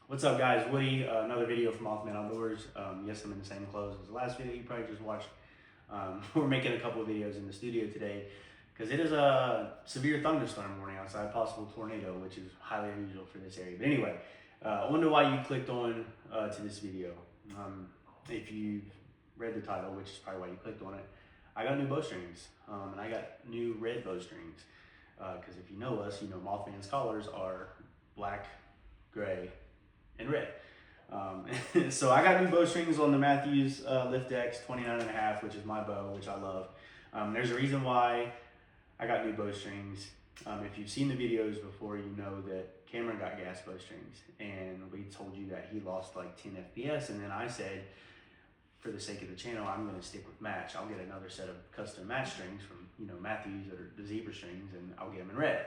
What's up, guys? Woody, another video from Mothman Outdoors. Yes, I'm in the same clothes as the last video you probably just watched. We're making a couple of videos in the studio today because it is a severe thunderstorm warning outside, possible tornado, which is highly unusual for this area. But anyway, I wonder why you clicked on to this video. If you read the title, which is probably why you clicked on it, I got new bowstrings, and I got new red bowstrings. Because if you know us, you know Mothman's collars are black, gray, and red. So I got new bowstrings on the Mathews Lift X 29.5, which is my bow, which I love. There's a reason why I got new bowstrings. If you've seen the videos before, you know that Cameron got GAS bowstrings, and we told you that he lost like 10 FPS, and then I said, for the sake of the channel, I'm going to stick with match. I'll get another set of custom match strings from Mathews, or the zebra strings, and I'll get them in red.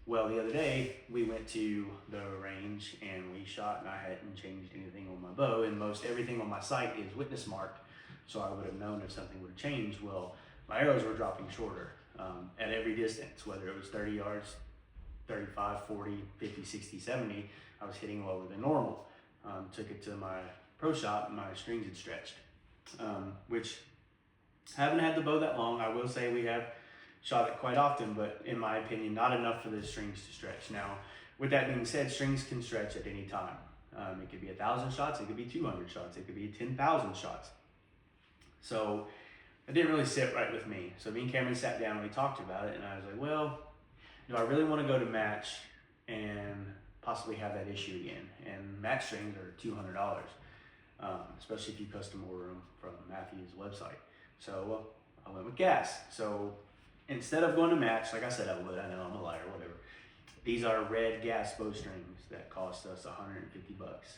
Well, the other day we went to the range and we shot, and I hadn't changed anything on my bow, and most everything on my sight is witness marked, so I would have known if something would have changed. Well, my arrows were dropping shorter at every distance, whether it was 30 yards, 35, 40, 50, 60, 70, I was hitting lower than normal. Took it to my pro shop and my strings had stretched, which I haven't had the bow that long. I will say we have shot it quite often, but in my opinion, not enough for the strings to stretch. Now, with that being said, strings can stretch at any time. It could be 1,000 shots, it could be 200 shots, it could be 10,000 shots. So it didn't really sit right with me. So me and Cameron sat down and we talked about it, and I was like, well, do I really want to go to match and possibly have that issue again? And match strings are $200, especially if you custom order them from Mathews' website. So I went with GAS. So instead of going to match, like I said I would, I know I'm a liar, whatever. These are red GAS bowstrings that cost us 150 bucks.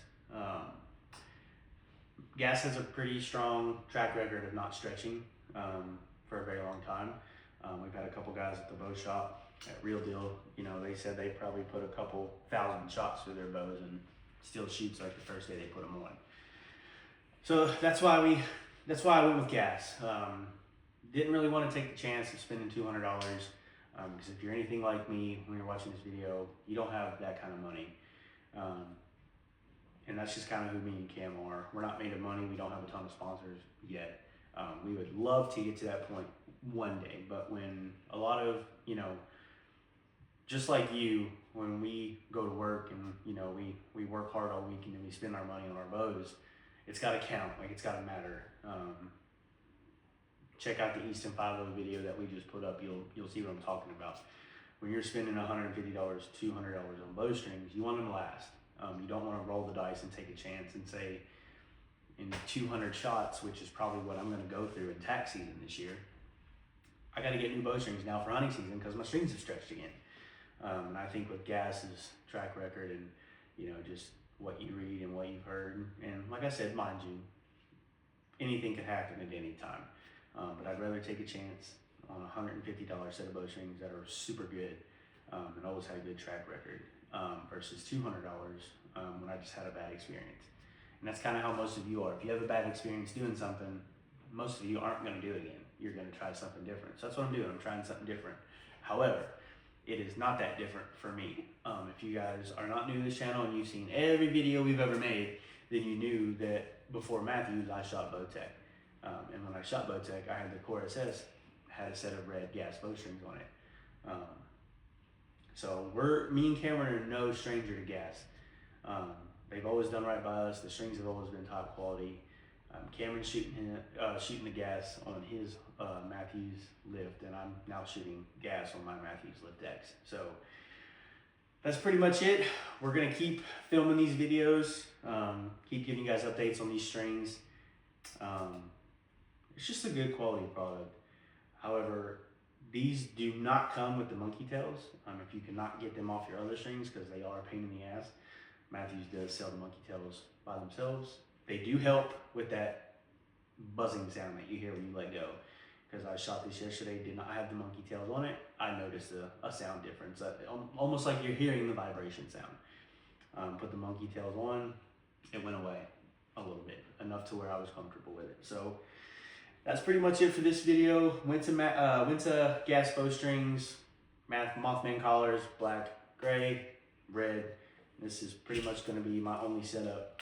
GAS has a pretty strong track record of not stretching for a very long time. We've had a couple guys at the bow shop at Real Deal. They said they probably put a couple thousand shots through their bows and still shoots like the first day they put them on. So that's why I went with GAS. Didn't really want to take the chance of spending $200 because if you're anything like me when you're watching this video, you don't have that kind of money. And that's just kind of who me and Cam are. We're not made of money. We don't have a ton of sponsors yet. We would love to get to that point one day, but when a lot of, just like you, when we go to work and, we work hard all week and then we spend our money on our bows, it's got to count, like it's got to matter. Check out the Easton 5 video that we just put up. You'll see what I'm talking about. When you're spending $150, $200 on bowstrings, you want them to last. You don't want to roll the dice and take a chance and say, in 200 shots, which is probably what I'm going to go through in tax season this year, I got to get new bowstrings now for hunting season because my strings have stretched again. And I think with GAS's track record and just what you read and what you've heard, and like I said, mind you, anything can happen at any time. But I'd rather take a chance on a $150 set of bowstrings that are super good and always had a good track record versus $200 when I just had a bad experience. And that's kind of how most of you are. If you have a bad experience doing something, most of you aren't going to do it again. You're going to try something different. So that's what I'm doing. I'm trying something different. However, it is not that different for me. If you guys are not new to this channel and you've seen every video we've ever made, then you knew that before Mathews, I shot Bowtech. And when I shot Bowtech, I had the Core SS, had a set of red GAS bowstrings on it. So me and Cameron are no stranger to GAS. They've always done right by us. The strings have always been top quality. Cameron's shooting the GAS on his Mathews lift, and I'm now shooting GAS on my Mathews Lift X. So that's pretty much it. We're gonna keep filming these videos, keep giving you guys updates on these strings. It's just a good quality product. However, these do not come with the monkey tails. If you cannot get them off your other strings, because they are a pain in the ass, Mathews does sell the monkey tails by themselves. They do help with that buzzing sound that you hear when you let go. Because I shot this yesterday, did not have the monkey tails on it. I noticed a sound difference, almost like you're hearing the vibration sound. Put the monkey tails on, it went away a little bit, enough to where I was comfortable with it. So that's pretty much it for this video. Went to GAS bowstrings, Mothman collars, black, gray, red, This is pretty much going to be my only setup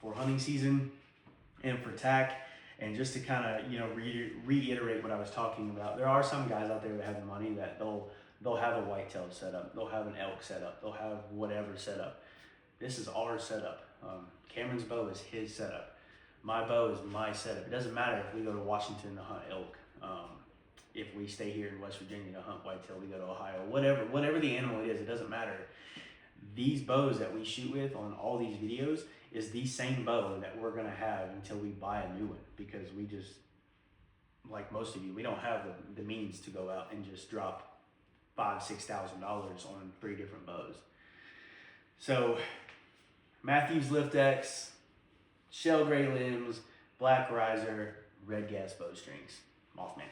for hunting season and for tack. And just to kind of, you know, reiterate what I was talking about, there are some guys out there that have the money that they'll have a whitetail setup, they'll have an elk setup, they'll have whatever setup. This is our setup. Cameron's bow is his setup. My bow is my setup. It doesn't matter if we go to Washington to hunt elk. If we stay here in West Virginia to hunt whitetail, we go to Ohio, whatever the animal it doesn't matter. These bows that we shoot with on all these videos is the same bow that we're gonna have until we buy a new one, because we just, like most of you, we don't have the means to go out and just drop $5,000-$6,000 on 3 different bows. So Mathews Lift X, shell gray limbs, black riser, red GAS Bowstrings, Mothman.